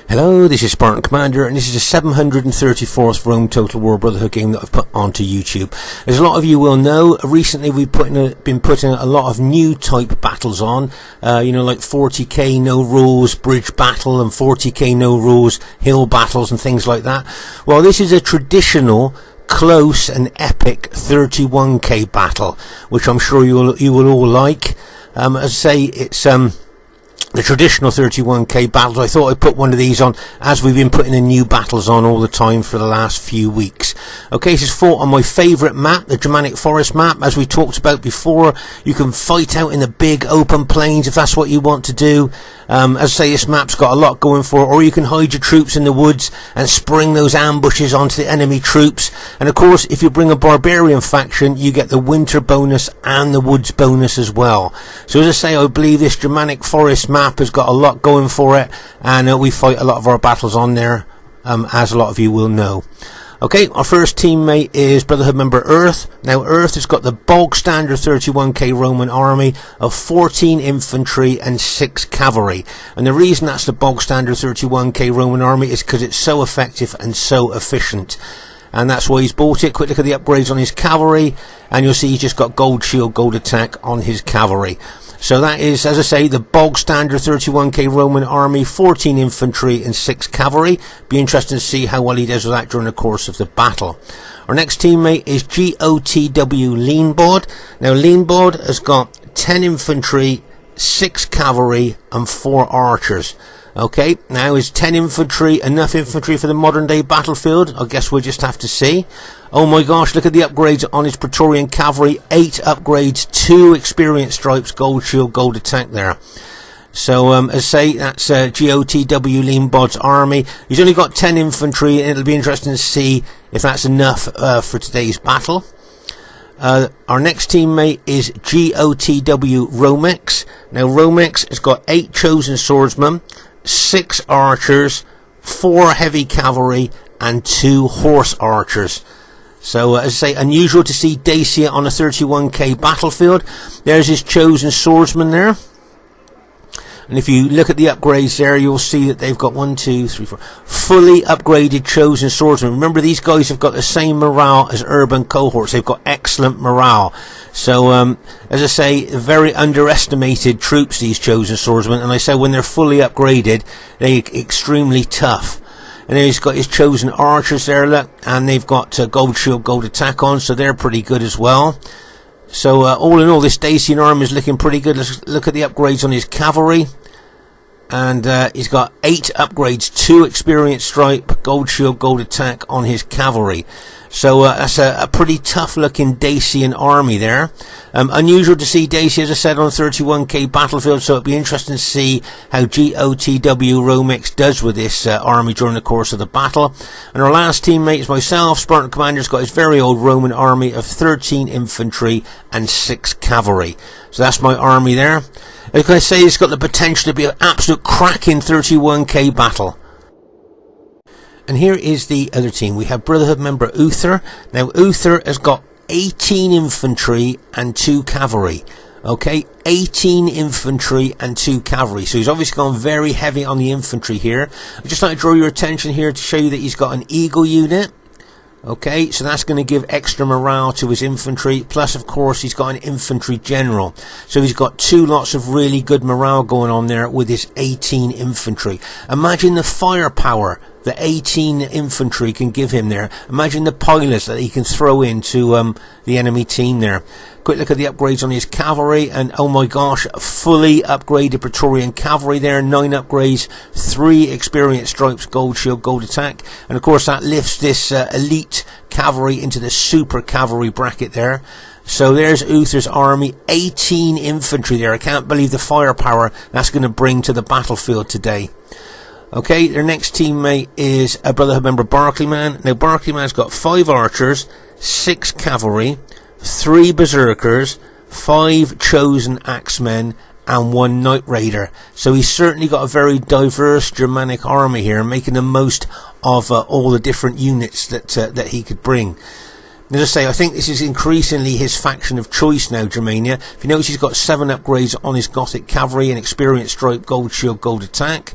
Hello, this is Spartan Commander, and this is the 734th Rome Total War Brotherhood game that I've put onto YouTube. As a lot of you will know, recently we've been putting a lot of new type battles on, like 40k no rules bridge battle and 40k no rules hill battles and things like that. Well, this is a traditional close and epic 31k battle, which I'm sure you will all like. As I say, it's the traditional 31k battles. I thought I'd put one of these on as we've been putting the new battles on all the time for the last few weeks. Okay, this is fought on my favourite map, the Germanic Forest map. As we talked about before, you can fight out in the big open plains if that's what you want to do. As I say, this map's got a lot going for it. Or you can hide your troops in the woods and spring those ambushes onto the enemy troops. And of course, if you bring a barbarian faction, you get the winter bonus and the woods bonus as well. So as I say, I believe this Germanic Forest map has got a lot going for it, and we fight a lot of our battles on there, as a lot of you will know. Okay, our first teammate is Brotherhood member Earth. Now Earth has got the bog standard 31k Roman army of 14 infantry and 6 cavalry, and the reason that's the bog standard 31k Roman army is because it's so effective and so efficient, and that's why he's bought it. Quick look at the upgrades on his cavalry, and you'll see he's just got gold shield, gold attack on his cavalry. So that is, as I say, the bog standard 31k Roman army, 14 infantry and 6 cavalry. Be interesting to see how well he does with that during the course of the battle. Our next teammate is GOTW Leanbod. Now Leanbod has got 10 infantry, 6 cavalry and 4 archers. Okay, now is 10 infantry enough infantry for the modern day battlefield? I guess we'll just have to see. Oh my gosh, look at the upgrades on his Praetorian cavalry. 8 upgrades, 2 experience stripes, gold shield, gold attack there. So, as I say, that's GOTW Leanbod's army. He's only got 10 infantry, and it'll be interesting to see if that's enough for today's battle. Our next teammate is GOTW Romex. Now Romex has got 8 chosen swordsmen, 6 archers, 4 heavy cavalry and 2 horse archers. So as I say, unusual to see Dacia on a 31k battlefield. There's his chosen swordsman there. And if you look at the upgrades there, you'll see that they've got 1, 2, 3, 4 fully upgraded chosen swordsmen. Remember, these guys have got the same morale as urban cohorts. They've got excellent morale. So, as I say, very underestimated troops, these chosen swordsmen. And I say when they're fully upgraded, they're extremely tough. And then he's got his chosen archers there, look, and they've got gold shield, gold attack on, so they're pretty good as well. So all in all, this Dacian army is looking pretty good. Let's look at the upgrades on his cavalry. And he's got 8 upgrades, 2 experience stripe, gold shield, gold attack on his cavalry. So that's a pretty tough looking Dacian army there. Unusual to see Dacia, as I said, on a 31k battlefield, so it'll be interesting to see how GOTW Romex does with this army during the course of the battle. And our last teammate is myself. Spartan Commander's got his very old Roman army of 13 infantry and 6 cavalry. So that's my army there. As I say, it's got the potential to be an absolute cracking 31k battle. And here is the other team. We have Brotherhood member Uther. Now Uther has got 18 infantry and 2 cavalry. Okay, 18 infantry and 2 cavalry. So he's obviously gone very heavy on the infantry here. I'd just like to draw your attention here to show you that he's got an eagle unit. Okay, so that's going to give extra morale to his infantry. Plus, of course, he's got an infantry general. So he's got 2 lots of really good morale going on there with his 18 infantry. Imagine the firepower that 18 infantry can give him there. Imagine the pilots that he can throw into the enemy team there. Quick look at the upgrades on his cavalry, and oh my gosh, fully upgraded Praetorian cavalry there. 9 upgrades, 3 experience stripes, gold shield, gold attack, and of course that lifts this elite cavalry into the super cavalry bracket there. So there's Uther's army, 18 infantry there. I can't believe the firepower that's going to bring to the battlefield today. Okay, their next teammate is a Brotherhood member Barclayman. Now Barclayman's got 5 archers, 6 cavalry, 3 berserkers, 5 chosen axemen and 1 night raider. So he's certainly got a very diverse Germanic army here, making the most of all the different units that he could bring. As I say, I think this is increasingly his faction of choice now, Germania. If you notice, he's got 7 upgrades on his Gothic cavalry and experience stripe, gold shield, gold attack.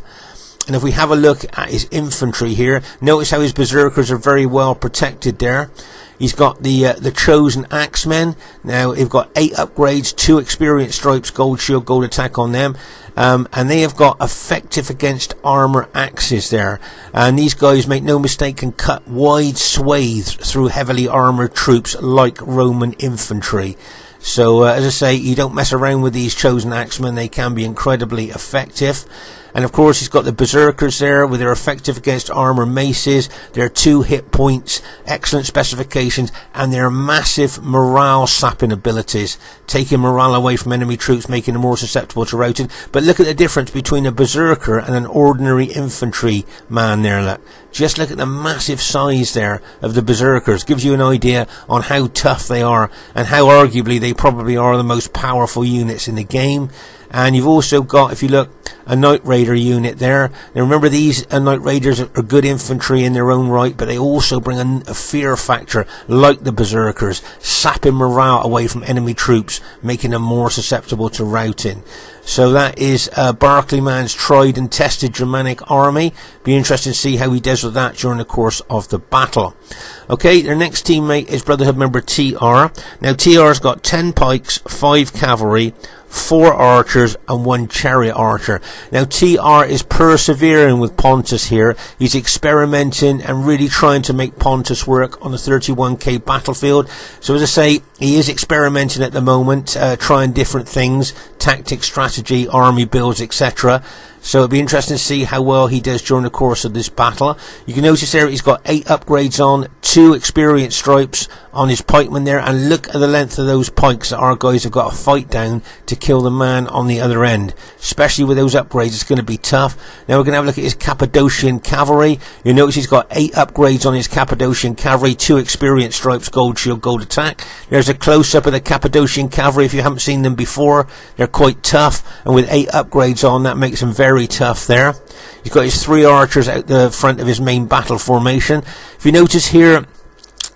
And if we have a look at his infantry here, notice how his berserkers are very well protected there. He's got the chosen axemen. Now they've got 8 upgrades, 2 experience stripes, gold shield, gold attack on them. And they have got effective against armor axes there. And these guys, make no mistake, can cut wide swathes through heavily armored troops like Roman infantry. So as I say, you don't mess around with these chosen axemen. They can be incredibly effective. And of course he's got the berserkers there with their effective against armor maces, their 2 hit points, excellent specifications, and their massive morale sapping abilities, taking morale away from enemy troops, making them more susceptible to routing. But look at the difference between a berserker and an ordinary infantry man there. Look, just look at the massive size there of the berserkers. Gives you an idea on how tough they are and how arguably they probably are the most powerful units in the game. And you've also got, if you look, a Knight Raider unit there. Now remember, these Knight Raiders are good infantry in their own right, but they also bring a fear factor like the berserkers, sapping morale away from enemy troops, making them more susceptible to routing. So that is Barclayman's tried and tested Germanic army. Be interesting to see how he does with that during the course of the battle. Okay, their next teammate is Brotherhood member TR. Now TR's got 10 pikes, 5 cavalry, 4 archers and 1 chariot archer. Now TR is persevering with Pontus here. He's experimenting and really trying to make Pontus work on the 31k battlefield. So as I say, he is experimenting at the moment, trying different things, tactics, strategy, army builds, etc. So it'll be interesting to see how well he does during the course of this battle. You can notice there he's got 8 upgrades on, 2 experience stripes on his pikemen there, and look at the length of those pikes that our guys have got to fight down to kill the man on the other end. Especially with those upgrades, it's going to be tough. Now we're going to have a look at his Cappadocian cavalry. You'll notice he's got 8 upgrades on his Cappadocian cavalry, 2 experience stripes, gold shield, gold attack. There's a close-up of the Cappadocian cavalry. If you haven't seen them before, they're quite tough, and with 8 upgrades on, that makes them very tough there. He's got his 3 archers out the front of his main battle formation. If you notice here,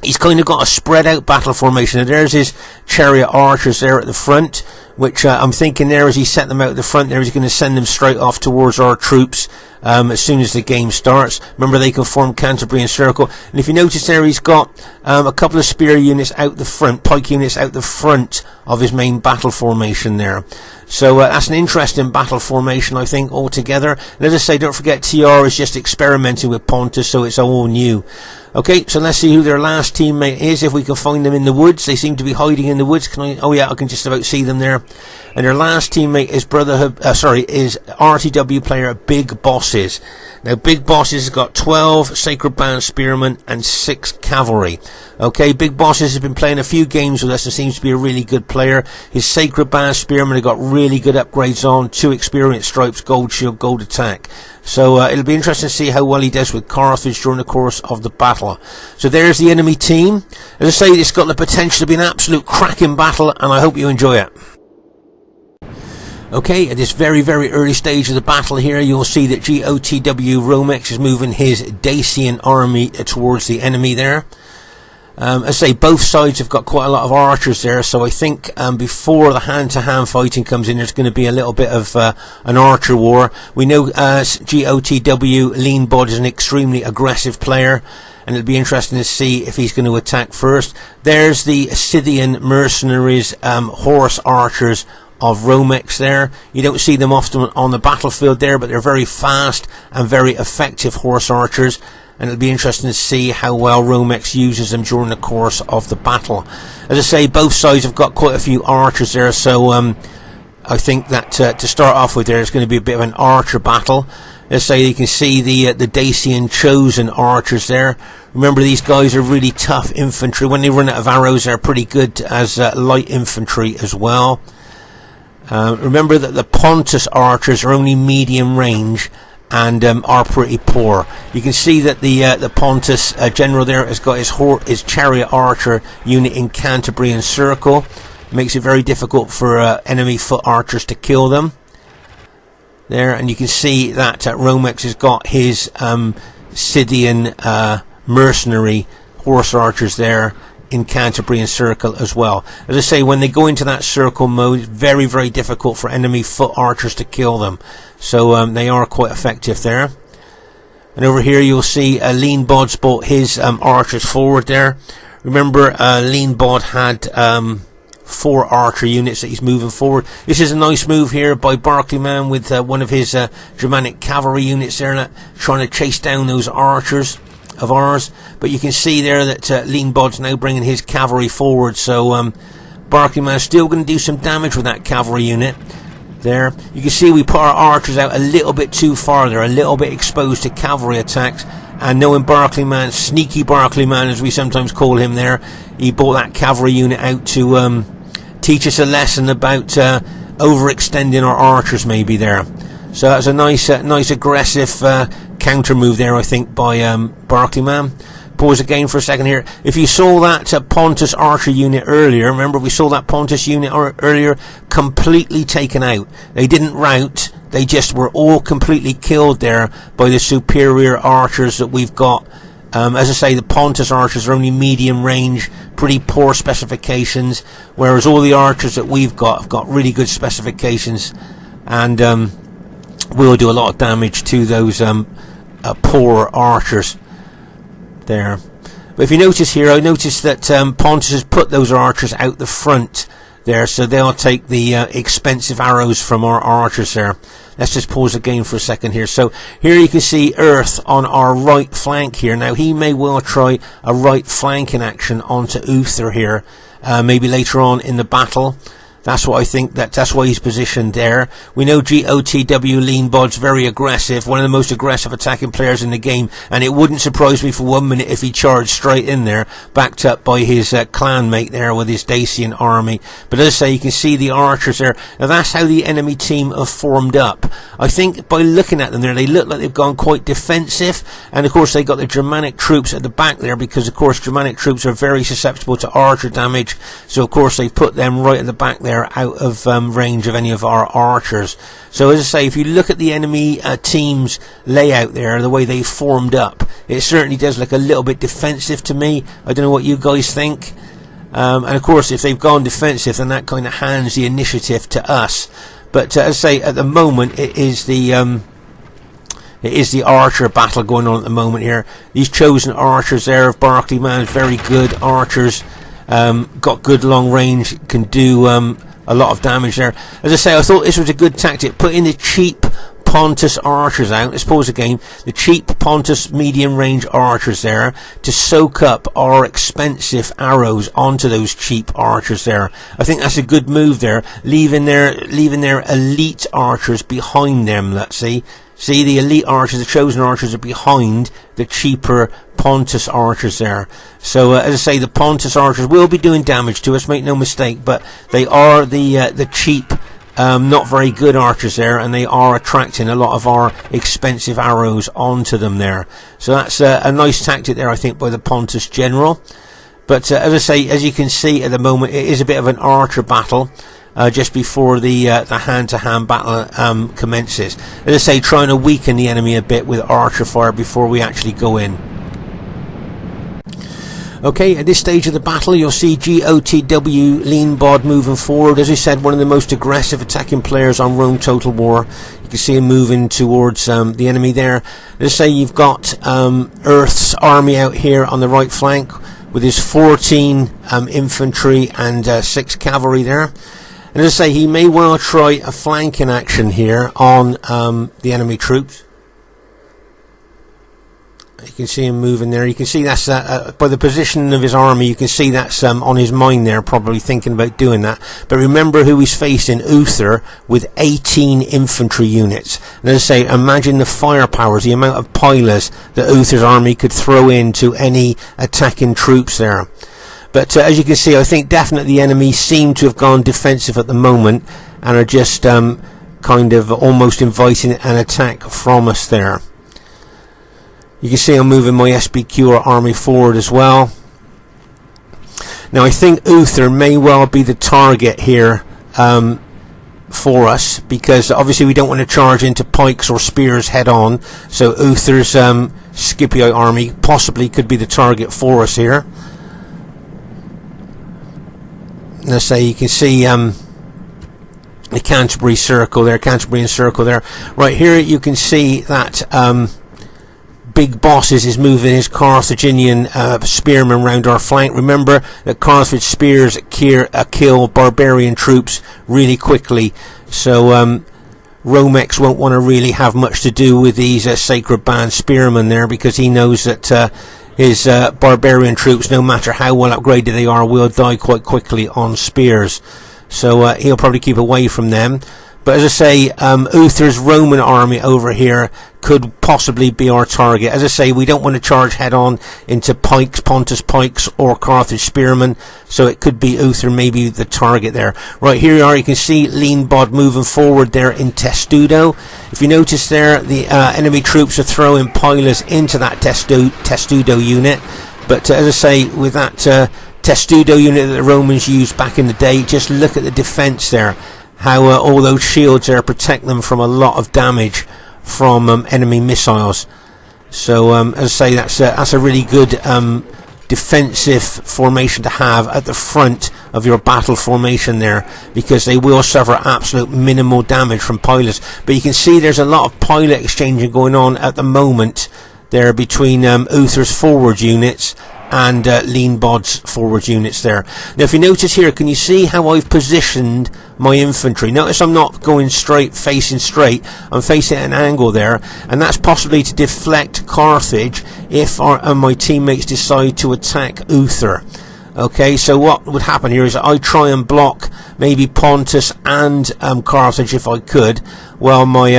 he's kind of got a spread out battle formation. And there's his chariot archers there at the front, which I'm thinking there, as he set them out at the front there, he's going to send them straight off towards our troops as soon as the game starts. Remember, they can form Cantabrian circle. And if you notice there, he's got a couple of spear units out the front, pike units out the front of his main battle formation there. So that's an interesting battle formation, I think, altogether. And as I say, don't forget, TR is just experimenting with Pontus, so it's all new. Okay, so let's see who their last teammate is, if we can find them in the woods. They seem to be hiding in the woods. Oh yeah, I can just about see them there. And their last teammate is is RTW player Big Bosses. Now Big Bosses has got 12 Sacred Band Spearmen and 6 cavalry. Okay, Big Bosses has been playing a few games with us and seems to be a really good player. His Sacred Band Spearmen have got really good upgrades on, 2 experience stripes, gold shield, gold attack. So it'll be interesting to see how well he does with Carthage during the course of the battle. So there's the enemy team. As I say, it's got the potential to be an absolute cracking battle, and I hope you enjoy it. Okay, at this very, very early stage of the battle here, you'll see that GOTW Romex is moving his Dacian army towards the enemy there. As I say, both sides have got quite a lot of archers there, so I think before the hand-to-hand fighting comes in, there's going to be a little bit of an archer war. We know GOTW Leanbod is an extremely aggressive player, and it'll be interesting to see if he's going to attack first. There's the Scythian mercenaries, horse archers of Romex there. You don't see them often on the battlefield there, but they're very fast and very effective horse archers. And it'll be interesting to see how well Romex uses them during the course of the battle. As I say, both sides have got quite a few archers there, so I think that to start off with, there's going to be a bit of an archer battle. As I say, you can see the Dacian chosen archers there. Remember, these guys are really tough infantry. When they run out of arrows, they're pretty good as light infantry as well. Remember that the Pontus archers are only medium range and are pretty poor. You can see that the Pontus general there has got his chariot archer unit in Cantabrian circle. Makes it very difficult for enemy foot archers to kill them. There, and you can see that Romex has got his Scythian mercenary horse archers there in Cantabrian circle as well. As I say, when they go into that circle mode, it's very, very difficult for enemy foot archers to kill them. So they are quite effective there. And over here you'll see Leanbod's brought his archers forward there. Remember, Leanbod had 4 archer units that he's moving forward. This is a nice move here by Barclayman with one of his Germanic cavalry units there, trying to chase down those archers of ours. But you can see there that Leanbod's now bringing his cavalry forward. So Barclayman's still going to do some damage with that cavalry unit. There, you can see we put our archers out a little bit too far there, a little bit exposed to cavalry attacks. And knowing Barclayman, sneaky Barclayman as we sometimes call him there, he brought that cavalry unit out to teach us a lesson about overextending our archers maybe there. So that's a nice aggressive counter move there, I think, by Barclayman. Pause again for a second here. If you saw that Pontus archer unit earlier, remember we saw that Pontus unit earlier completely taken out. They didn't rout, they just were all completely killed there by the superior archers that we've got. As I say, the Pontus archers are only medium range, pretty poor specifications, whereas all the archers that we've got have got really good specifications, and will do a lot of damage to those poor archers there. But if you notice here, I noticed that Pontus has put those archers out the front there, so they'll take the expensive arrows from our archers there. Let's just pause again for a second here. So here you can see Earth on our right flank here. Now he may well try a right flanking action onto Uther here, maybe later on in the battle. That's what I think, that's why he's positioned there. We know GOTW Leanbod's very aggressive, one of the most aggressive attacking players in the game, and it wouldn't surprise me for 1 minute if he charged straight in there, backed up by his clanmate there with his Dacian army. But as I say, you can see the archers there. Now that's how the enemy team have formed up. I think by looking at them there, they look like they've gone quite defensive, and of course they got the Germanic troops at the back there, because of course Germanic troops are very susceptible to archer damage, so of course they've put them right at the back there, out of range of any of our archers. So as I say, if you look at the enemy team's layout there, the way they formed up, it certainly does look a little bit defensive to me. I don't know what you guys think. And of course, if they've gone defensive, then that kind of hands the initiative to us. But as I say, at the moment, it is the archer battle going on at the moment here. These chosen archers there of Barclayman, very good archers. Got good long range, can do a lot of damage there. As I say, I thought this was a good tactic, putting the cheap Pontus archers out. Let's pause again. The cheap Pontus medium range archers there to soak up our expensive arrows onto those cheap archers there. I think that's a good move there, leaving their elite archers behind them. Let's see, the elite archers, the chosen archers, are behind the cheaper Pontus archers there. So as I say, the Pontus archers will be doing damage to us, make no mistake, but they are the cheap, not very good archers there, and they are attracting a lot of our expensive arrows onto them there. So that's a nice tactic there, I think, by the Pontus general. But as I say, as you can see at the moment, it is a bit of an archer battle. Just before the hand-to-hand battle commences. As I say, trying to weaken the enemy a bit with archer fire before we actually go in. Okay, at this stage of the battle, you'll see GOTW Leanbod moving forward. As I said, one of the most aggressive attacking players on Rome Total War. You can see him moving towards the enemy there. As I say, you've got Earth's army out here on the right flank with his 14 infantry and 6 cavalry there. And as I say, he may well try a flanking action here on the enemy troops. You can see him moving there. You can see that's by the position of his army, you can see that's on his mind there, probably thinking about doing that. But remember who he's facing, Uther, with 18 infantry units. And as I say, imagine the firepowers, the amount of pilers that Uther's army could throw into any attacking troops there. But as you can see, I think definitely the enemy seem to have gone defensive at the moment and are just kind of almost inviting an attack from us there. You can see I'm moving my SBQ army forward as well. Now I think Uther may well be the target here for us, because obviously we don't want to charge into pikes or spears head on. So Uther's Scipio army possibly could be the target for us here. Let's say you can see the Canterbury circle there, Canterbury circle there. Right here you can see that big boss is moving his Carthaginian spearmen round our flank. Remember that Carthage spears kill barbarian troops really quickly, so Romex won't want to really have much to do with these sacred band spearmen there, because he knows that his barbarian troops, no matter how well upgraded they are, will die quite quickly on spears. So he'll probably keep away from them. But as I say, Uther's Roman army over here could possibly be our target. As I say, we don't want to charge head on into pikes, Pontus pikes, or Carthage spearmen, so it could be Uther maybe the target there. Right, here you are, you can see Leanbod moving forward there in Testudo. If you notice there, the enemy troops are throwing pilers into that Testudo unit. But as I say, with that Testudo unit that the Romans used back in the day, just look at the defense there. How all those shields there protect them from a lot of damage from enemy missiles. So as I say, that's a really good defensive formation to have at the front of your battle formation there, because they will suffer absolute minimal damage from pilots. But you can see there's a lot of pilot exchanging going on at the moment there between Uther's forward units and Leanbod's forward units there. Now if you notice here, can you see how I've positioned my infantry? Notice I'm not going facing straight, I'm facing at an angle there, and that's possibly to deflect Carthage if my teammates decide to attack Uther. Okay, so what would happen here is I try and block maybe Pontus and Carthage if I could, while my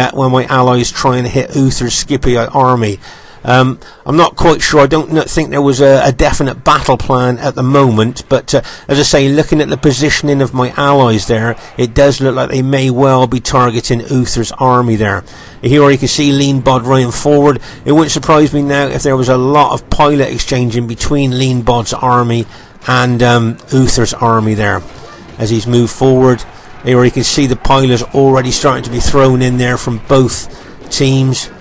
allies try and hit Uther's Scipio army. I'm not quite sure. I don't think there was a definite battle plan at the moment, but as I say, looking at the positioning of my allies there, it does look like they may well be targeting Uther's army there. Here you can see Leanbod running forward. It wouldn't surprise me now if there was a lot of pilot exchanging between Leanbod's army and Uther's army there as he's moved forward. Here you can see the pilots already starting to be thrown in there from both teams.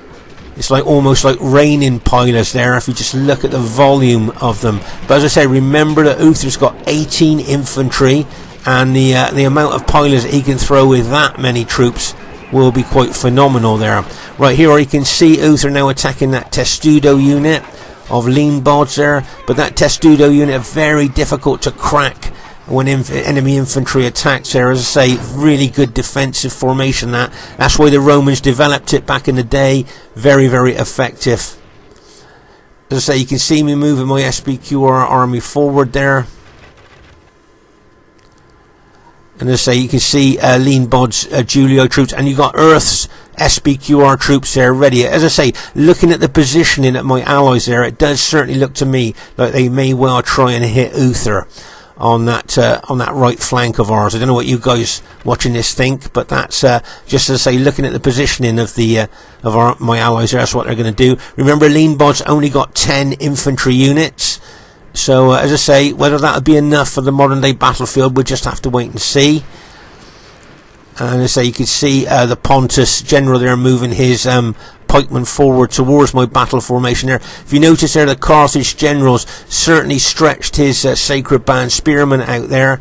It's like almost like raining pilots there if you just look at the volume of them. But as I say, remember that Uther's got 18 infantry, and the amount of pilots he can throw with that many troops will be quite phenomenal there. Right, here you can see Uther now attacking that Testudo unit of Leanbods there, but that Testudo unit is very difficult to crack when enemy infantry attacks there. As I say, really good defensive formation. That's why the Romans developed it back in the day. Very, very effective. As I say, you can see me moving my SBQR army forward there. And as I say, you can see Leanbod's Julio troops, and you've got Earth's SBQR troops there ready. As I say, looking at the positioning of my allies there, it does certainly look to me like they may well try and hit Uther on that right flank of ours. I don't know what you guys watching this think, but that's just as I say, looking at the positioning of my allies there, that's what they're going to do. Remember, Leanbod's only got 10 infantry units, so as I say, whether that'll be enough for the modern day battlefield, we'll just have to wait and see. And as I say, you can see the Pontus general there moving his pikemen forward towards my battle formation there. If you notice there, the Carthage generals certainly stretched his sacred band spearmen out there,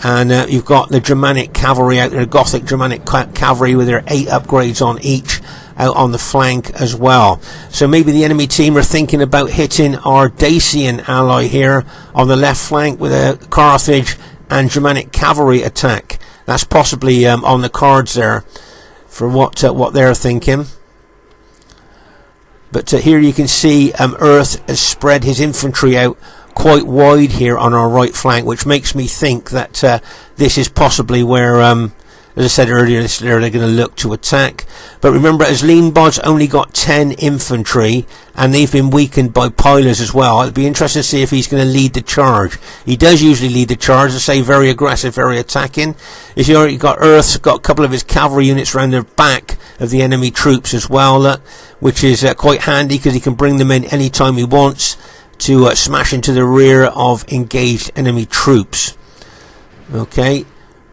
and you've got the Germanic cavalry out there, Gothic Germanic cavalry with their 8 upgrades on each out on the flank as well. So maybe the enemy team are thinking about hitting our Dacian ally here on the left flank with a Carthage and Germanic cavalry attack. That's possibly on the cards there for what they're thinking. But here you can see Earth has spread his infantry out quite wide here on our right flank, which makes me think that this is possibly where, as I said earlier, they're going to look to attack. But remember, as Leanbod's only got 10 infantry, and they've been weakened by pilots as well, it'd be interesting to see if he's going to lead the charge. He does usually lead the charge, I say, very aggressive, very attacking. As you already got, Earth's got a couple of his cavalry units around the back of the enemy troops as well, which is quite handy because he can bring them in anytime he wants to smash into the rear of engaged enemy troops. Okay.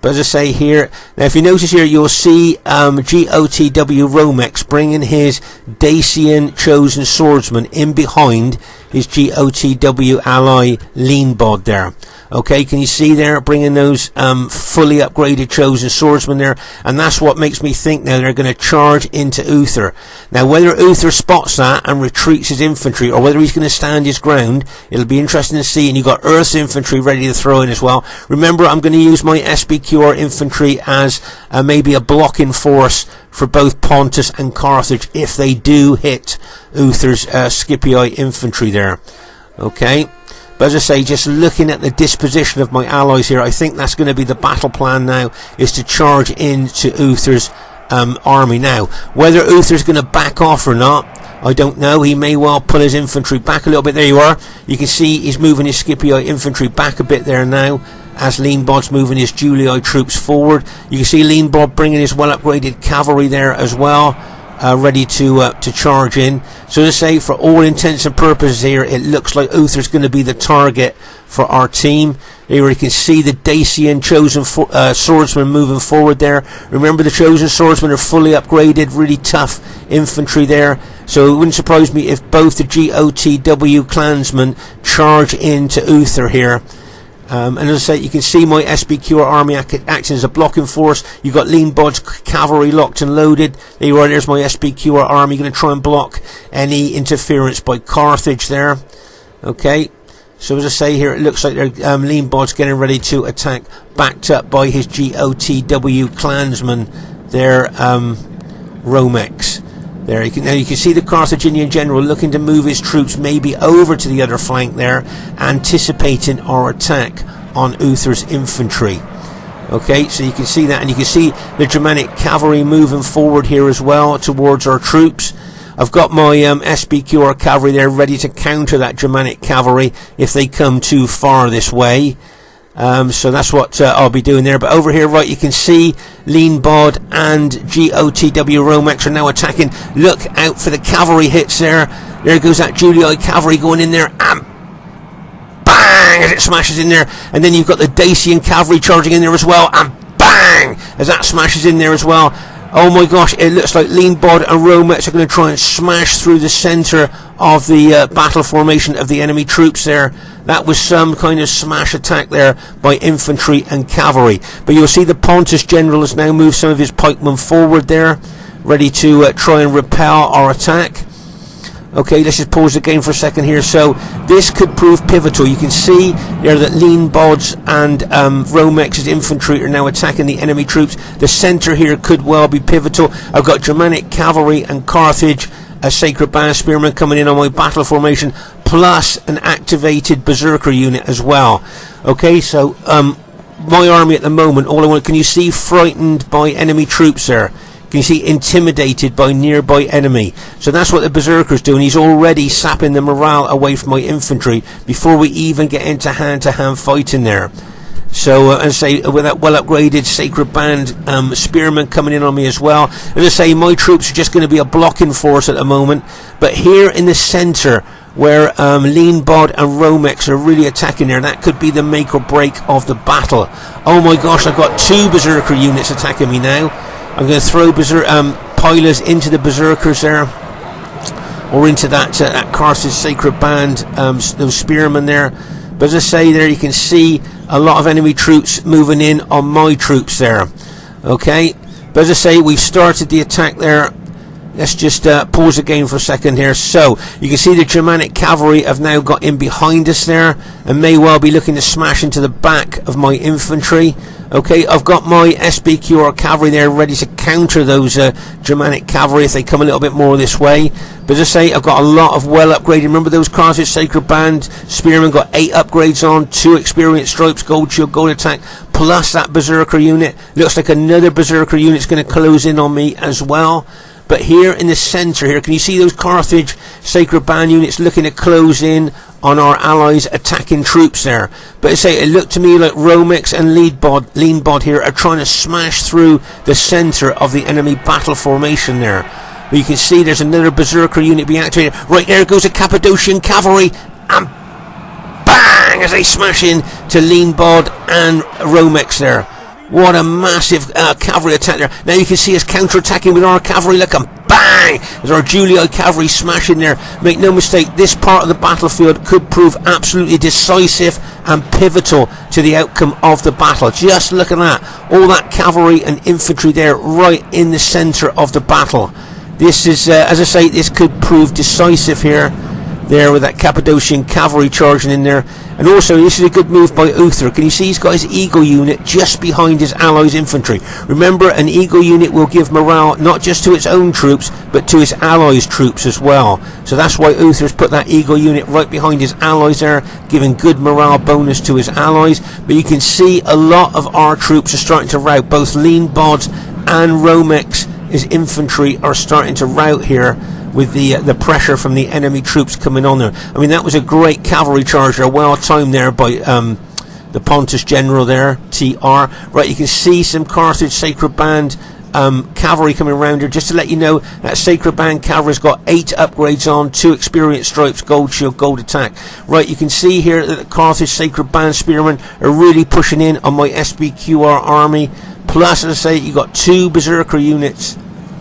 But as I say here, now if you notice here, you'll see GOTW Romex bringing his Dacian chosen swordsman in behind his GOTW ally Leanbod there. Okay, can you see there, bringing those fully upgraded chosen swordsmen there? And that's what makes me think now they're going to charge into Uther. Now, whether Uther spots that and retreats his infantry, or whether he's going to stand his ground, it'll be interesting to see. And you've got Earth's infantry ready to throw in as well. Remember, I'm going to use my SBQR infantry as maybe a blocking force for both Pontus and Carthage if they do hit Uther's Scipii infantry there. Okay. But as I say, just looking at the disposition of my allies here, I think that's going to be the battle plan now, is to charge into Uther's army. Now, whether Uther's going to back off or not, I don't know. He may well pull his infantry back a little bit. There you are. You can see he's moving his Scipii infantry back a bit there now, as Leanbod's moving his Julii troops forward. You can see Leanbod bringing his well-upgraded cavalry there as well, ready to charge in. So to say, for all intents and purposes here, it looks like Uther's going to be the target for our team. Here you can see the Dacian chosen swordsman moving forward there. Remember, the chosen swordsmen are fully upgraded, really tough infantry there. So it wouldn't surprise me if both the GOTW clansmen charge into Uther here. And as I say, you can see my SBQR army acting as a blocking force. You've got Leanbod's cavalry locked and loaded. There you are, there's my SBQR army, going to try and block any interference by Carthage there. Okay, so as I say here, it looks like Leanbod's getting ready to attack, backed up by his GOTW clansman there, Romex. There you can see the Carthaginian general looking to move his troops maybe over to the other flank there, anticipating our attack on Uther's infantry. Okay, so you can see that, and you can see the Germanic cavalry moving forward here as well towards our troops. I've got my SBQR cavalry there ready to counter that Germanic cavalry if they come too far this way. So that's what I'll be doing there. But over here, right, you can see Leanbod and GOTW Romex are now attacking. Look out for the cavalry hits there. There goes that Julii cavalry going in there, and bang, as it smashes in there. And then you've got the Dacian cavalry charging in there as well, and bang, as that smashes in there as well. Oh my gosh, it looks like Leanbod and Romex are going to try and smash through the centre of the battle formation of the enemy troops there. That was some kind of smash attack there by infantry and cavalry. But you'll see the Pontus general has now moved some of his pikemen forward there, ready to try and repel our attack. Okay, let's just pause the game for a second here. So this could prove pivotal. You can see there that Leanbod's and Romex's infantry are now attacking the enemy troops. The centre here could well be pivotal. I've got Germanic cavalry and Carthage, a Sacred Band spearman coming in on my battle formation, plus an activated berserker unit as well. Okay, so my army at the moment, all I want, can you see frightened by enemy troops there? Can you see intimidated by nearby enemy? So that's what the berserker's doing. He's already sapping the morale away from my infantry before we even get into hand-to-hand fighting there. So as I say, with that well upgraded Sacred Band spearman coming in on me as well. As I say, my troops are just going to be a blocking force at the moment. But here in the centre, where Leanbod and Romex are really attacking there, that could be the make or break of the battle. Oh my gosh, I've got two berserker units attacking me now. I'm going to throw pilers into the berserkers there, or into that Carthage Sacred Band, those spearmen there. But as I say, there you can see a lot of enemy troops moving in on my troops there. Okay, but as I say, we've started the attack there. Let's just pause the game for a second here. So you can see the Germanic cavalry have now got in behind us there, and may well be looking to smash into the back of my infantry. Okay, I've got my SBQR cavalry there ready to counter those Germanic cavalry if they come a little bit more this way. But as I say, I've got a lot of well upgraded. Remember those Carthage Sacred Band spearmen got 8 upgrades on, 2 experienced stripes, gold shield, gold attack, plus that berserker unit. Looks like another berserker unit's going to close in on me as well. But here in the centre here, can you see those Carthage Sacred Band units looking to close in on our allies' attacking troops there? But I say, it looked to me like Romex and Leanbod here are trying to smash through the centre of the enemy battle formation there. But you can see there's another berserker unit being activated. Right there goes the Cappadocian cavalry, and bang, as they smash in to Leanbod and Romex there. What a massive cavalry attack there. Now you can see us counter-attacking with our cavalry. Look, and bang! As our Julii cavalry smash in there. Make no mistake, this part of the battlefield could prove absolutely decisive and pivotal to the outcome of the battle. Just look at that. All that cavalry and infantry there right in the centre of the battle. This is, as I say, this could prove decisive here. There with that Cappadocian cavalry charging in there. And also this is a good move by Uther. Can you see he's got his eagle unit just behind his allies' infantry? Remember, an eagle unit will give morale not just to its own troops but to his allies' troops as well. So that's why Uther's put that eagle unit right behind his allies there, giving good morale bonus to his allies. But you can see a lot of our troops are starting to rout. Both Leanbod and Romex, his infantry, are starting to rout here with the pressure from the enemy troops coming on there. I mean, that was a great cavalry charge there, well timed there by the Pontus general there, TR. Right, you can see some Carthage Sacred Band cavalry coming around here. Just to let you know, that Sacred Band cavalry's got 8 upgrades on, 2 experience stripes, gold shield, gold attack. Right, you can see here that the Carthage Sacred Band spearmen are really pushing in on my SBQR army. Plus, as I say, you got 2 berserker units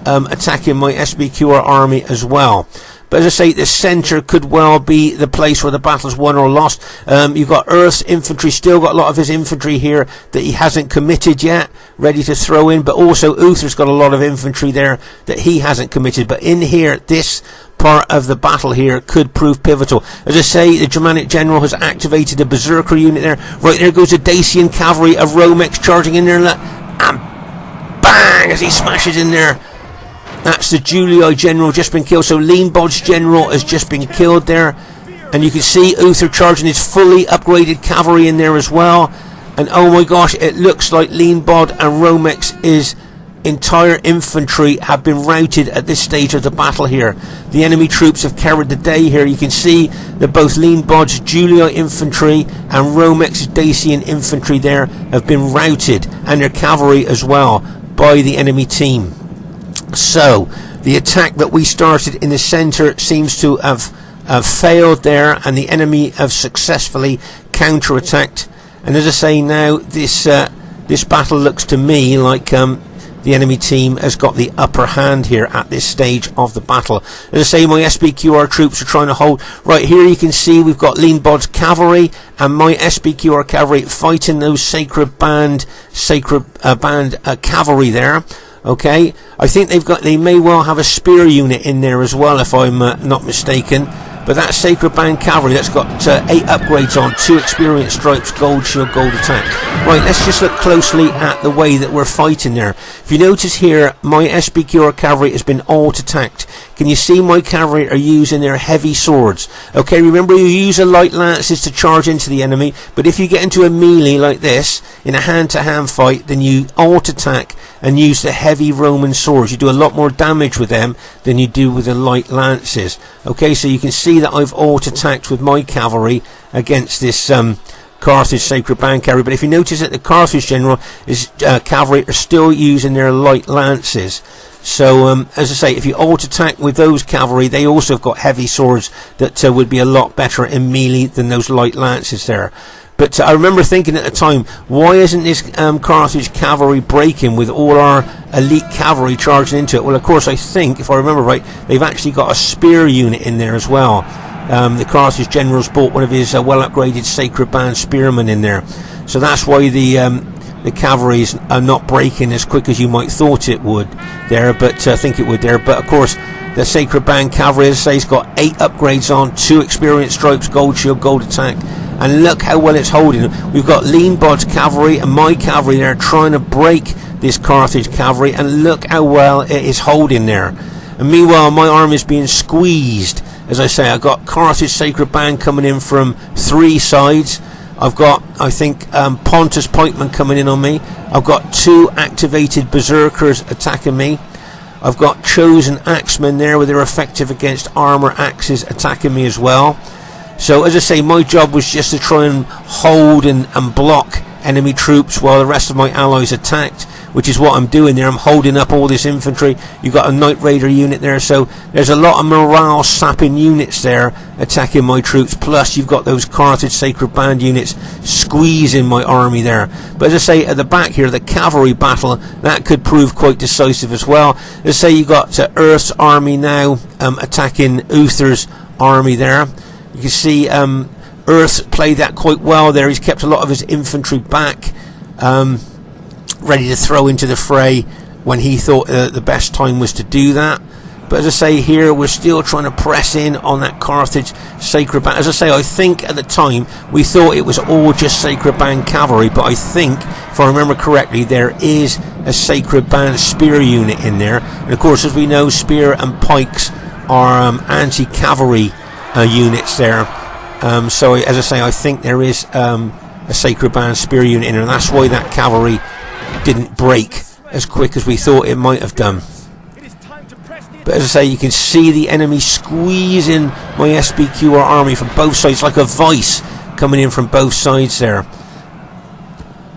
attacking my SBQR army as well. But as I say, the centre could well be the place where the battle's won or lost. You've got Earth's infantry, still got a lot of his infantry here that he hasn't committed yet, ready to throw in. But also Uther's got a lot of infantry there that he hasn't committed. But in here, this part of the battle here could prove pivotal. As I say, the Germanic general has activated a berserker unit there. Right, there goes the Dacian cavalry of Romex charging in there, and bang, as he smashes in there. That's the Julii general just been killed. So Leanbod's general has just been killed there. And you can see Uther charging his fully upgraded cavalry in there as well. And oh my gosh, it looks like Leanbod and Romex's entire infantry have been routed at this stage of the battle here. The enemy troops have carried the day here. You can see that both Leanbod's Julii infantry and Romex's Dacian infantry there have been routed, and their cavalry as well, by the enemy team. So the attack that we started in the centre seems to have failed there, and the enemy have successfully counter-attacked. And as I say now, this battle looks to me like the enemy team has got the upper hand here at this stage of the battle. As I say, my SBQR troops are trying to hold. Right here you can see we've got Leanbod's cavalry and my SBQR cavalry fighting those Sacred Band cavalry there. Okay, I think they may well have a spear unit in there as well, if I'm not mistaken. But that Sacred Band cavalry, that's got 8 upgrades on, 2 experience stripes, gold shield, gold attack. Right, let's just look closely at the way that we're fighting there. If you notice here, my SBQR cavalry has been alt-attacked. Can you see my cavalry are using their heavy swords? Okay, remember you use a light lances to charge into the enemy, but if you get into a melee like this, in a hand-to-hand fight, then you alt-attack and use the heavy Roman swords. You do a lot more damage with them than you do with the light lances. Okay, so you can see that I've alt-attacked with my cavalry against this Carthage Sacred Band cavalry. But if you notice that the Carthage general, his cavalry are still using their light lances. So, as I say, if you alt-attack with those cavalry, they also have got heavy swords that would be a lot better in melee than those light lances there. But I remember thinking at the time, why isn't this Carthage cavalry breaking with all our elite cavalry charging into it? Well, of course, I think, if I remember right, they've actually got a spear unit in there as well. The Carthage general's bought one of his well-upgraded Sacred Band spearmen in there. So that's why the cavalries are not breaking as quick as you might thought it would there, but I think it would there. But of course, the Sacred Band cavalry, as I say, has got 8 upgrades on, 2 experience stripes, gold shield, gold attack. And look how well it's holding. We've got Leanbod's cavalry and my cavalry there trying to break this Carthage cavalry, and look how well it is holding there. And meanwhile, my army is being squeezed. As I say, I've got Carthage Sacred Band coming in from 3 sides. I've got, I think, Pontus pikemen coming in on me. I've got 2 activated berserkers attacking me. I've got chosen axemen there with their effective against armour axes attacking me as well. So as I say, my job was just to try and hold and block enemy troops while the rest of my allies attacked which is what I'm doing there. I'm holding up all this infantry. You've got a Knight Raider unit there, so there's a lot of morale sapping units there attacking my troops, plus you've got those Carthage Sacred Band units squeezing my army there. But as I say, at the back here, the cavalry battle, that could prove quite decisive as well. Let's say you got Earth's army now attacking Uther's army there. You can see Earth played that quite well there. He's kept a lot of his infantry back, ready to throw into the fray when he thought the best time was to do that. But as I say here, we're still trying to press in on that Carthage Sacred Band. As I say, I think at the time we thought it was all just Sacred Band cavalry, but I think, if I remember correctly, there is a Sacred Band spear unit in there. And of course, as we know, spear and pikes are anti-cavalry units there. So as I say, I think there is a Sacred Band spear unit in there, and that's why that cavalry didn't break as quick as we thought it might have done. But as I say, you can see the enemy squeezing my SBQR army from both sides, like a vice coming in from both sides there.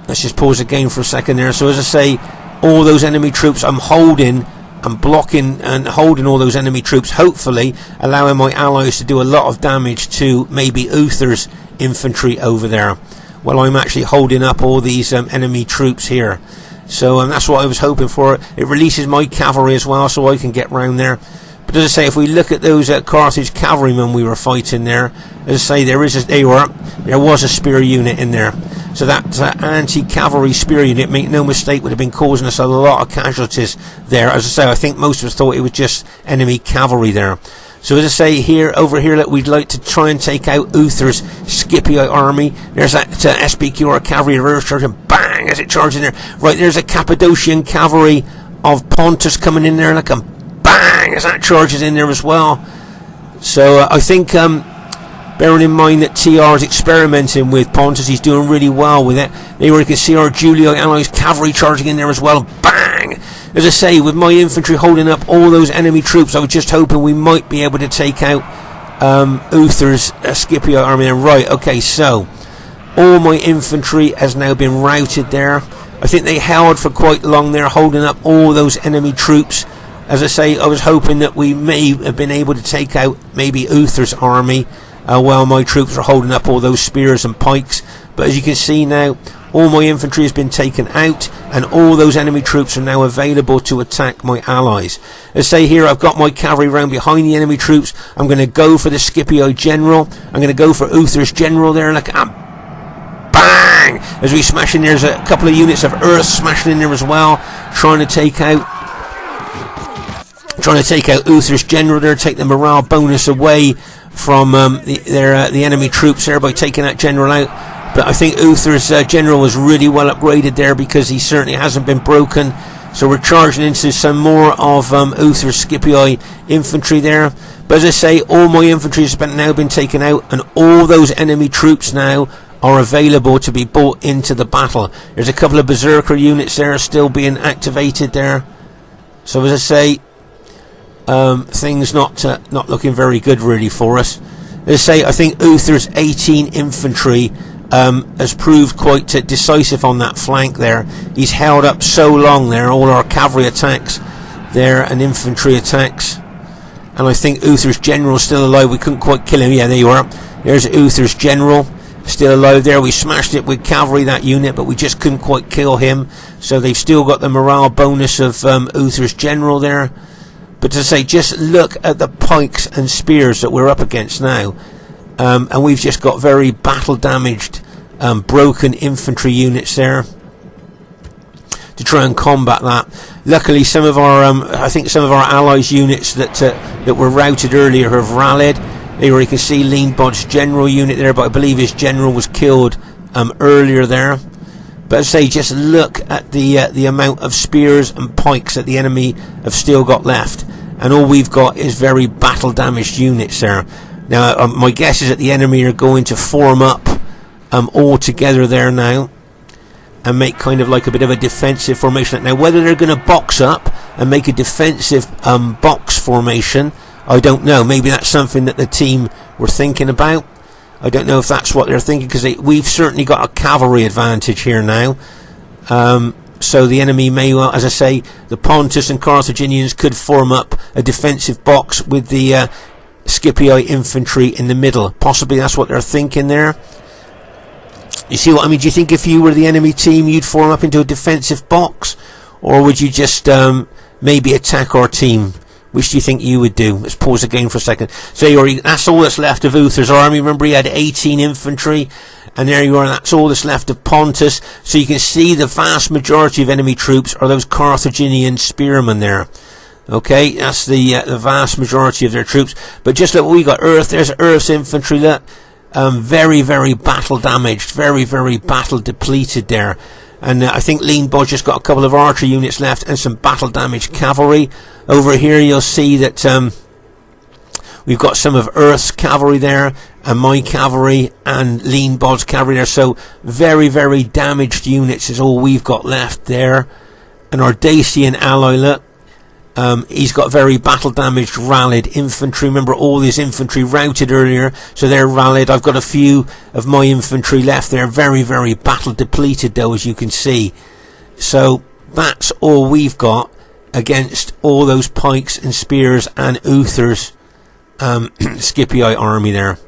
Let's just pause again for a second there. So as I say, all those enemy troops I'm holding, I'm blocking and holding all those enemy troops, hopefully allowing my allies to do a lot of damage to maybe Uther's infantry over there, while I'm actually holding up all these enemy troops here. So that's what I was hoping for. It releases my cavalry as well, so I can get round there. But as I say, if we look at those Carthage cavalrymen we were fighting there, as I say, there was a spear unit in there. So that anti-cavalry spear unit, make no mistake, would have been causing us a lot of casualties there. As I say, I think most of us thought it was just enemy cavalry there. So as I say, over here, that we'd like to try and take out Uther's Scipii army. There's that SBQR cavalry reverse charging, bang, as it charges in there. Right, there's a Cappadocian cavalry of Pontus coming in there, like a bang, as that charges in there as well. So I think, bearing in mind that TR is experimenting with Pontus, he's doing really well with it. There you can see our Julio allies cavalry charging in there as well, bang. As I say, with my infantry holding up all those enemy troops, I was just hoping we might be able to take out Uther's Scipio army. And right, okay, so all my infantry has now been routed there. I think they held for quite long there, holding up all those enemy troops. As I say, I was hoping that we may have been able to take out maybe Uther's army while my troops were holding up all those spears and pikes. But as you can see now, all my infantry has been taken out, and all those enemy troops are now available to attack my allies. As I say here, I've got my cavalry round behind the enemy troops. I'm going to go for the Scipio general. I'm going to go for Uther's general there, like bang! As we smash in, there's a couple of units of Earth smashing in there as well, trying to take out Uther's general there, take the morale bonus away from the enemy troops there by taking that general out. But I think Uther's general was really well upgraded there, because he certainly hasn't been broken. So we're charging into some more of Uther's Scipii infantry there. But as I say, all my infantry has now been taken out, and all those enemy troops now are available to be brought into the battle. There's a couple of berserker units there still being activated there. So as I say, things not looking very good really for us. As I say, I think Uther's 18 infantry has proved quite decisive on that flank there. He's held up so long there, all our cavalry attacks there and infantry attacks. And I think Uther's general still alive. We couldn't quite kill him. Yeah, there you are. There's Uther's general still alive there. We smashed it with cavalry, that unit, but we just couldn't quite kill him. So they've still got the morale bonus of Uther's general there. But to say, just look at the pikes and spears that we're up against now. And we've just got very battle damaged broken infantry units there to try and combat that. Luckily, some of our I think some of our allies units that were routed earlier have rallied. There you can see Leanbod's general unit there, but I believe his general was killed earlier there. But as I say, just look at the amount of spears and pikes that the enemy have still got left, and all we've got is very battle damaged units there. Now my guess is that the enemy are going to form up all together there now and make kind of like a bit of a defensive formation. Now whether they're going to box up and make a defensive box formation, I don't know. Maybe that's something that the team were thinking about. I don't know if that's what they're thinking, because we've certainly got a cavalry advantage here now. So the enemy may well, as I say, the Pontus and Carthaginians could form up a defensive box with the Scipii infantry in the middle. Possibly that's what they're thinking there. You see what I mean? Do you think if you were the enemy team, you'd form up into a defensive box? Or would you just maybe attack our team? Which do you think you would do? Let's pause again for a second. So that's all that's left of Uther's army. Remember, he had 18 infantry. And there you are, that's all that's left of Pontus. So you can see the vast majority of enemy troops are those Carthaginian spearmen there. Okay, that's the vast majority of their troops. But just look what we got. There's Earth's infantry. Look, very, very battle damaged. Very, very battle depleted there. And I think Leanbod just got a couple of archer units left and some battle damaged cavalry. Over here you'll see that we've got some of Earth's cavalry there, and my cavalry, and Leanbod's cavalry there. So very, very damaged units is all we've got left there. And our Dacian ally, look, he's got very battle damaged rallied infantry. Remember, all his infantry routed earlier, so they're rallied. I've got a few of my infantry left there, very, very battle depleted though, as you can see. So that's all we've got against all those pikes and spears and Uther's Scipii army there.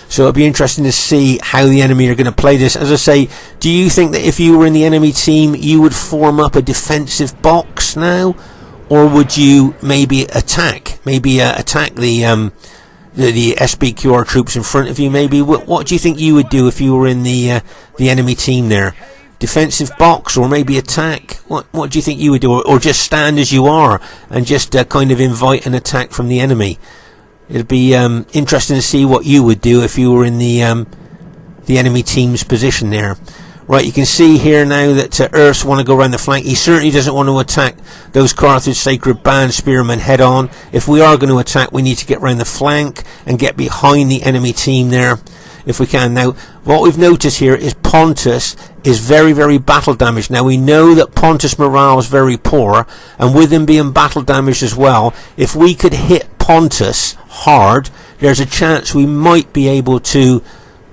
So it'll be interesting to see how the enemy are going to play this. As I say, do you think that if you were in the enemy team, you would form up a defensive box now? Or would you maybe attack? Maybe attack the SBQR troops in front of you, maybe? What do you think you would do if you were in the enemy team there? Defensive box, or maybe attack? What do you think you would do? Or just stand as you are and just kind of invite an attack from the enemy? It'd be interesting to see what you would do if you were in the enemy team's position there. Right, you can see here now that Earths want to go around the flank. He certainly doesn't want to attack those Carthage Sacred Band spearmen head on. If we are going to attack, we need to get around the flank and get behind the enemy team there, if we can. Now, what we've noticed here is Pontus is very, very battle damaged. Now, we know that Pontus' morale is very poor, and with him being battle damaged as well, if we could hit Pontus hard, there's a chance we might be able to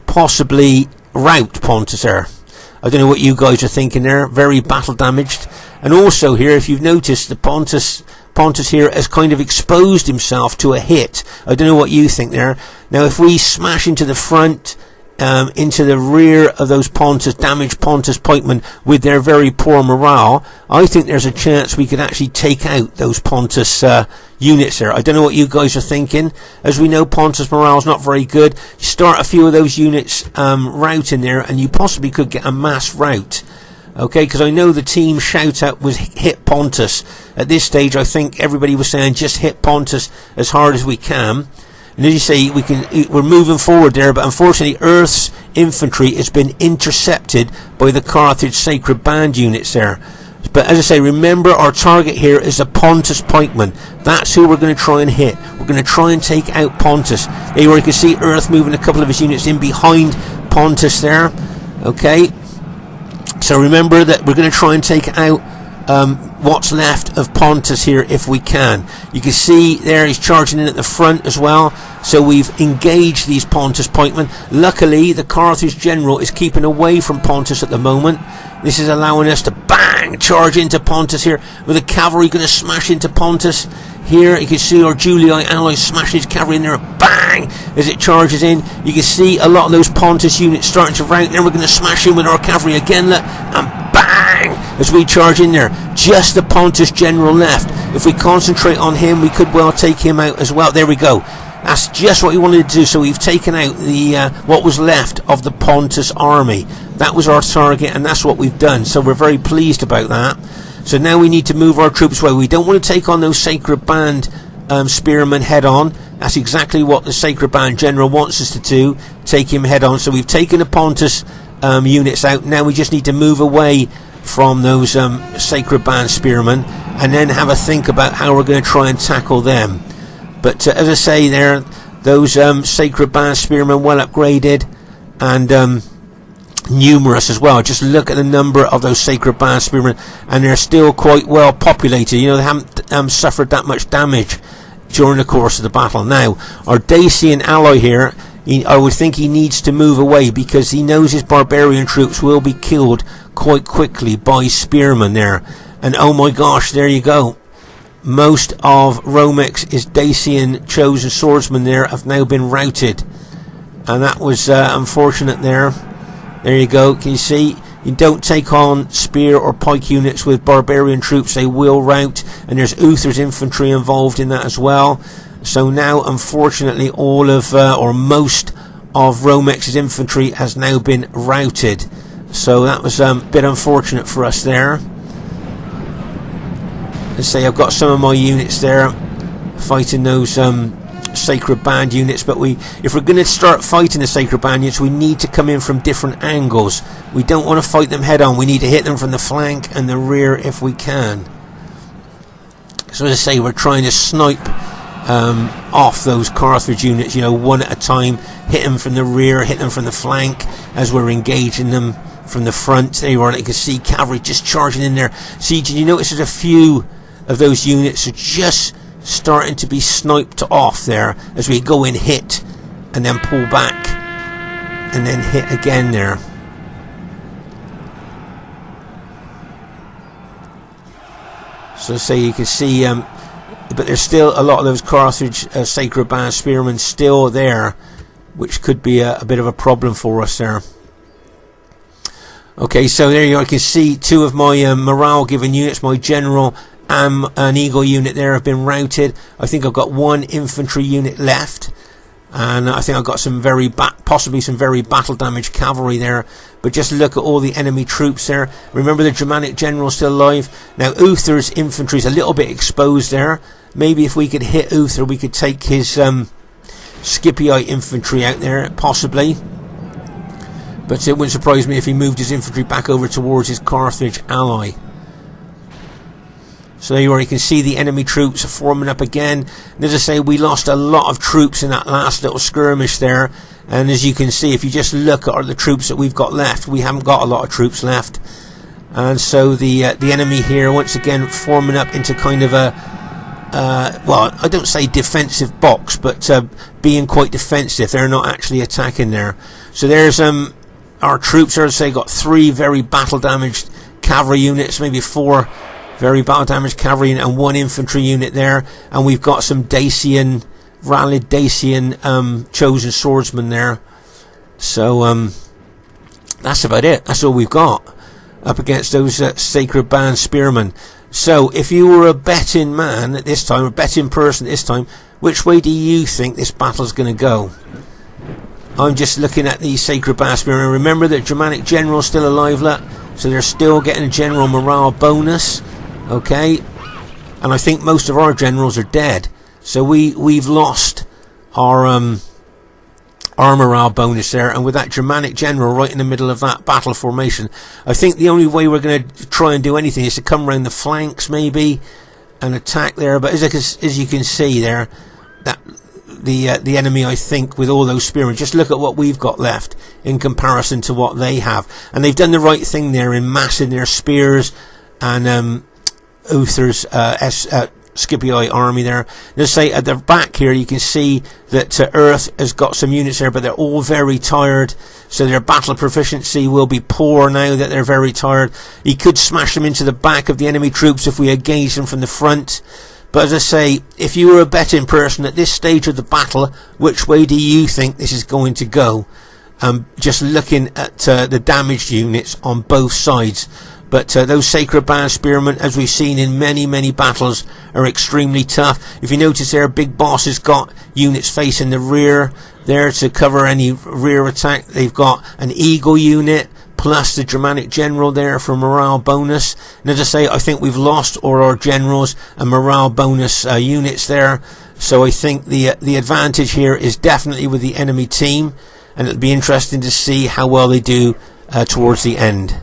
possibly rout Pontus there. I don't know what you guys are thinking there. Very battle damaged. And also here, if you've noticed, the Pontus here has kind of exposed himself to a hit. I don't know what you think there. Now, if we smash into the front, into the rear of those damaged Pontus pikemen with their very poor morale, I think there's a chance we could actually take out those Pontus units there. I don't know what you guys are thinking. As we know, Pontus morale is not very good. You start a few of those units routing there, and you possibly could get a mass rout. Okay, because I know the team shout out was hit Pontus. At this stage, I think everybody was saying just hit Pontus as hard as we can. And as you say, we're moving forward there, but unfortunately Earth's infantry has been intercepted by the Carthage Sacred Band units there. But as I say, remember, our target here is the Pontus pikemen. That's who we're going to try and hit. We're going to try and take out Pontus. There you can see Earth moving a couple of his units in behind Pontus there. Okay, so remember that we're going to try and take out what's left of Pontus here if we can. You can see there he's charging in at the front as well. So we've engaged these Pontus pikemen. Luckily, the Carthage general is keeping away from Pontus at the moment. This is allowing us to bang charge into Pontus here, with the cavalry going to smash into Pontus. Here you can see our Julii ally smashing his cavalry in there, bang, as it charges in. You can see a lot of those Pontus units starting to rout. Then we're going to smash in with our cavalry again, look, and bang, as we charge in there. Just the Pontus general left. If we concentrate on him, we could well take him out as well. There we go. That's just what we wanted to do. So we've taken out the what was left of the Pontus army. That was our target, and that's what we've done. So we're very pleased about that. So now we need to move our troops away. We don't want to take on those Sacred Band spearmen head on. That's exactly what the Sacred Band general wants us to do. Take him head on. So we've taken the Pontus units out. Now we just need to move away from those Sacred Band spearmen, and then have a think about how we're going to try and tackle them. But as I say there, those Sacred Band spearmen well upgraded and numerous as well. Just look at the number of those Sacred Band spearmen, and they're still quite well populated. You know, they haven't suffered that much damage during the course of the battle. Now, our Dacian ally here I would think he needs to move away, because he knows his barbarian troops will be killed quite quickly by spearmen there. And oh my gosh, there you go. Most of Romex's Dacian chosen swordsmen there have now been routed. And that was unfortunate there. There you go. Can you see? You don't take on spear or pike units with barbarian troops. They will rout. And there's Uther's infantry involved in that as well. So now, unfortunately, all of, or most of Romex's infantry has now been routed. So that was a bit unfortunate for us there. Let's say I've got some of my units there fighting those sacred band units, but if we're going to start fighting the sacred band units, we need to come in from different angles. We don't want to fight them head on. We need to hit them from the flank and the rear if we can. So as I say, we're trying to snipe off those Carthage units, you know, one at a time. Hit them from the rear, hit them from the flank as we're engaging them from the front. There you are. You can see cavalry just charging in there. See, did you notice there's a few of those units are just starting to be sniped off there as we go in, hit, and then pull back, and then hit again there. So say you can see, but there's still a lot of those Carthage sacred band spearmen still there, which could be a bit of a problem for us there. Okay, so there you are. You can see two of my morale giving units, my general and an eagle unit there, have been routed. I think I've got one infantry unit left, and I think I've got some possibly some very battle damaged cavalry there. But just look at all the enemy troops there. Remember, the Germanic general still alive. Now Uther's infantry is a little bit exposed there. Maybe if we could hit Uther, we could take his Scipii infantry out there, possibly. But it wouldn't surprise me if he moved his infantry back over towards his Carthage ally. So there you are. You can see the enemy troops are forming up again. And as I say, we lost a lot of troops in that last little skirmish there. And as you can see, if you just look at the troops that we've got left, we haven't got a lot of troops left. And so the enemy here, once again, forming up into kind of a, well, I don't say defensive box, but being quite defensive. They're not actually attacking there. So there's our troops, as I say, got 3 very battle damaged cavalry units, maybe 4 very battle damaged cavalry and 1 infantry unit there, and we've got some rallied Dacian chosen swordsmen there. So that's about it. That's all we've got up against those sacred band spearmen. So if you were a betting man at this time, or betting person at this time, which way do you think this battle's going to go? I'm just looking at the sacred band spearmen. Remember that Germanic general's still alive, look, so they're still getting a general morale bonus. Okay, and I think most of our generals are dead, so we've lost our morale bonus there. And with that Germanic general right in the middle of that battle formation, I think the only way we're going to try and do anything is to come around the flanks maybe and attack there. But as you can see there, that the enemy, I think, with all those spearmen, just look at what we've got left in comparison to what they have, and they've done the right thing there in massing their spears and Uther's Scipii army there. Let's say at the back here you can see that Earth has got some units there, but they're all very tired, so their battle proficiency will be poor now that they're very tired. He could smash them into the back of the enemy troops if we engage them from the front. But as I say, if you were a betting person at this stage of the battle, which way do you think this is going to go? Just looking at the damaged units on both sides. But those sacred band spearmen, as we've seen in many battles, are extremely tough. If you notice there, Big Boss has got units facing the rear there to cover any rear attack. They've got an eagle unit plus the Germanic general there for morale bonus. And as I say, I think we've lost all our generals and morale bonus units there. So I think the advantage here is definitely with the enemy team, and it'll be interesting to see how well they do towards the end.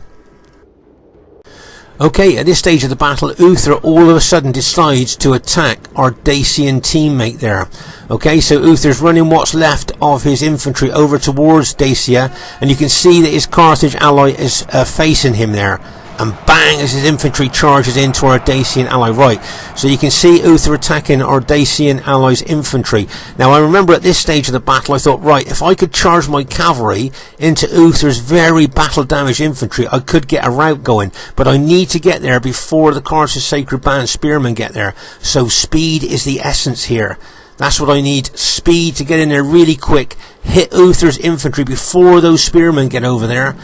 Okay, at this stage of the battle, Uther all of a sudden decides to attack our Dacian teammate there. Okay, so Uther's running what's left of his infantry over towards Dacia, and you can see that his Carthage ally is facing him there. and bang, as his infantry charges into our Dacian ally. Right, so you can see Uther attacking our Dacian allies' infantry. Now I remember at this stage of the battle I thought, right, if I could charge my cavalry into Uther's very battle damaged infantry, I could get a rout going, but I need to get there before the Carthage Sacred Band spearmen get there. So speed is the essence here. That's what I need, speed, to get in there really quick, hit Uther's infantry before those spearmen get over there,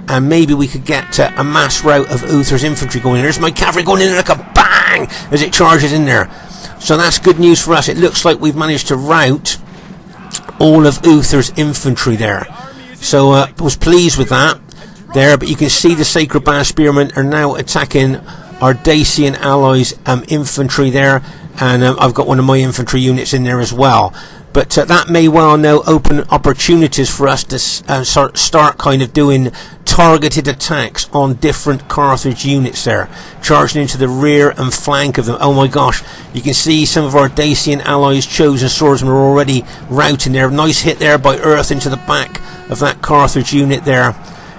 and maybe we could get a mass rout of Uther's infantry going in. There's my cavalry going in there like a bang as it charges in there. So that's good news for us. It looks like we've managed to rout all of Uther's infantry there. So I was pleased with that there, but you can see the Sacred Band spearmen are now attacking our Dacian allies' infantry there, and I've got one of my infantry units in there as well. But that may well now open opportunities for us to start kind of doing targeted attacks on different Carthage units there, charging into the rear and flank of them. Oh my gosh, you can see some of our Dacian allies' chosen swordsmen are already routing there. Nice hit there by earth into the back of that Carthage unit there.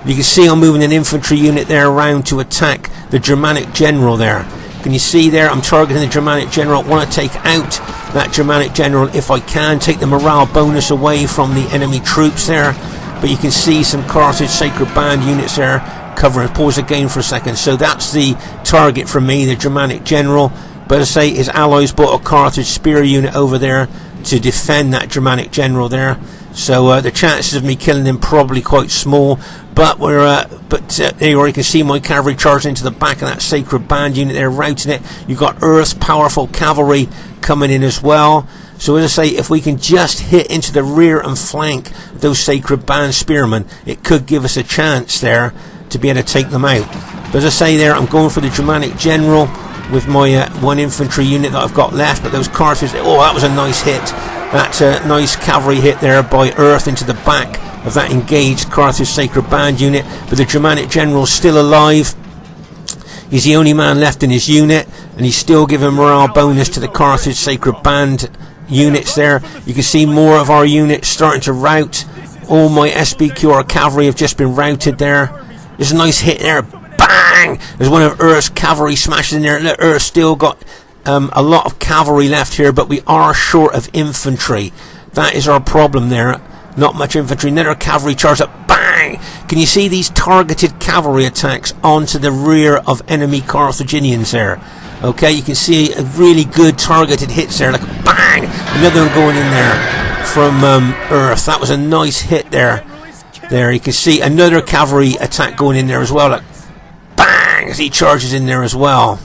You can see I'm moving an infantry unit there around to attack the Germanic general there. Can you see there, I'm targeting the Germanic general. I want to take out that Germanic general if I can, take the morale bonus away from the enemy troops there. But you can see some Carthage Sacred Band units there covering. Pause again for a second. So that's the target for me, the Germanic general. But as I say, his allies brought a Carthage spear unit over there to defend that Germanic general there. So the chances of me killing him probably quite small. But anyway, you can see my cavalry charging into the back of that Sacred Band unit there, routing it. You've got Earth's powerful cavalry coming in as well. So as I say, if we can just hit into the rear and flank those Sacred Band spearmen, it could give us a chance there to be able to take them out. But as I say there, I'm going for the Germanic general with my one infantry unit that I've got left. But those Carthage, oh, that was a nice hit. That nice cavalry hit there by earth into the back of that engaged Carthage Sacred Band unit. But the Germanic general's still alive. He's the only man left in his unit, and he's still giving morale bonus to the Carthage Sacred Band units there. You can see more of our units starting to rout. All my SBQR cavalry have just been routed there. There's a nice hit there. Bang! There's one of Earth's cavalry smashes in there. Look, Earth still got a lot of cavalry left here, but we are short of infantry. That is our problem there. Not much infantry. Another cavalry charge up. Bang! Can you see these targeted cavalry attacks onto the rear of enemy Carthaginians there? Okay, you can see a really good targeted hits there. Like bang! Another one going in there from Earth. That was a nice hit there. There, you can see another cavalry attack going in there as well. Like bang! As he charges in there as well.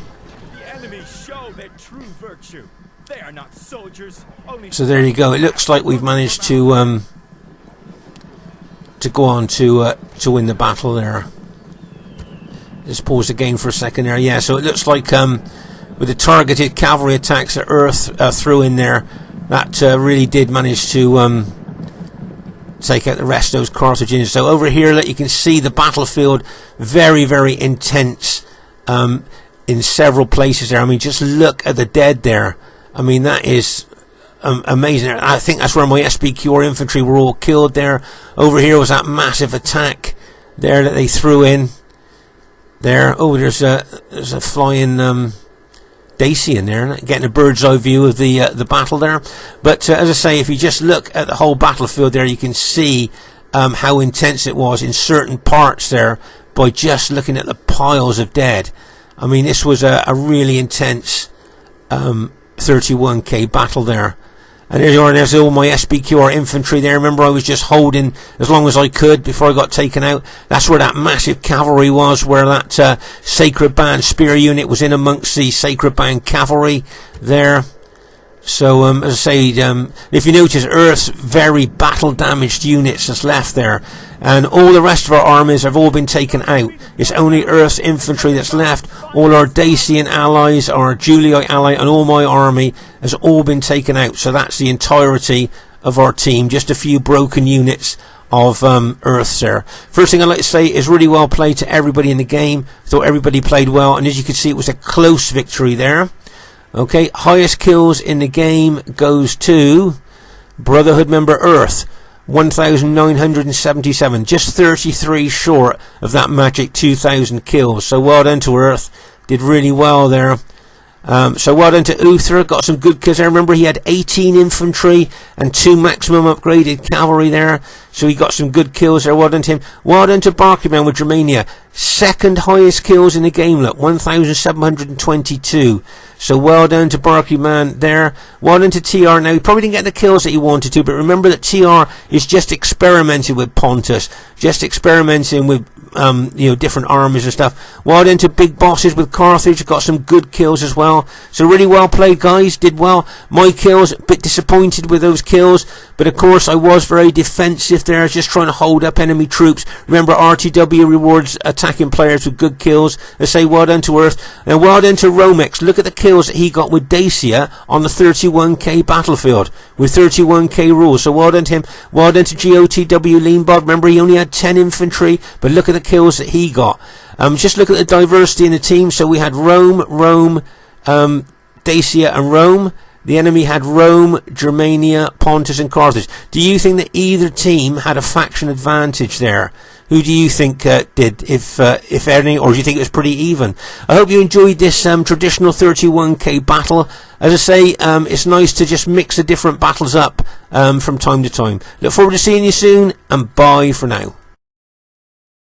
They are not soldiers, so there you go. It looks like we've managed to go on to win the battle there. Just pause the game for a second there. Yeah, so it looks like with the targeted cavalry attacks that Earth threw in there, that really did manage to take out the rest of those Carthaginians. So over here, you can see the battlefield very, very intense in several places there. I mean, just look at the dead there. I mean, that is amazing. I think that's where my SBQR infantry were all killed there. Over here was that massive attack there that they threw in there. Oh, there's a flying Dacia in there, getting a bird's eye view of the battle there. But as I say, if you just look at the whole battlefield there, you can see how intense it was in certain parts there by just looking at the piles of dead. I mean, this was a really intense 31k battle there. And there's all my SBQR infantry there. Remember, I was just holding as long as I could before I got taken out. That's where that massive cavalry was, where that Sacred Band spear unit was in amongst the Sacred Band cavalry there. So, as I say, if you notice, Earth's very battle-damaged units that's left there. And all the rest of our armies have all been taken out. It's only Earth's infantry that's left. All our Dacian allies, our Juliite ally, and all my army has all been taken out. So that's the entirety of our team. Just a few broken units of Earths there. First thing I'd like to say is really well played to everybody in the game. Thought everybody played well. And as you can see, it was a close victory there. Okay, highest kills in the game goes to Brotherhood member Earth 1,977, just 33 short of that magic 2,000 kills. So well done to Earth, did really well there. So well done to Uther, got some good kills. I remember he had 18 infantry and 2 maximum upgraded cavalry there, so he got some good kills there. Well done to him. Well done to Barclayman with Germania, second highest kills in the game, look, 1,722. So well done to Barclayman there. Well done to TR. Now he probably didn't get the kills that he wanted to, but remember that TR is just experimenting with Pontus, just experimenting with different armies and stuff. Well done to big bosses with Carthage, got some good kills as well. So really well played, guys, did well. My kills, a bit disappointed with those kills, but of course I was very defensive there, just trying to hold up enemy troops. Remember, RTW rewards attacking players with good kills. I say well done to Earth, and well done to Romex. Look at the kills that he got with Dacia on the 31k battlefield with 31k rules. So well done to him. Well done to GOTW Leanbod. Remember, he only had 10 infantry, but look at the kills that he got. Just look at the diversity in the team. So we had Rome, Dacia and Rome. The enemy had Rome, Germania, Pontus and Carthage. Do you think that either team had a faction advantage there? Who do you think did, if any, or do you think it was pretty even? I hope you enjoyed this traditional 31k battle. As I say, it's nice to just mix the different battles up from time to time. Look forward to seeing you soon, and bye for now.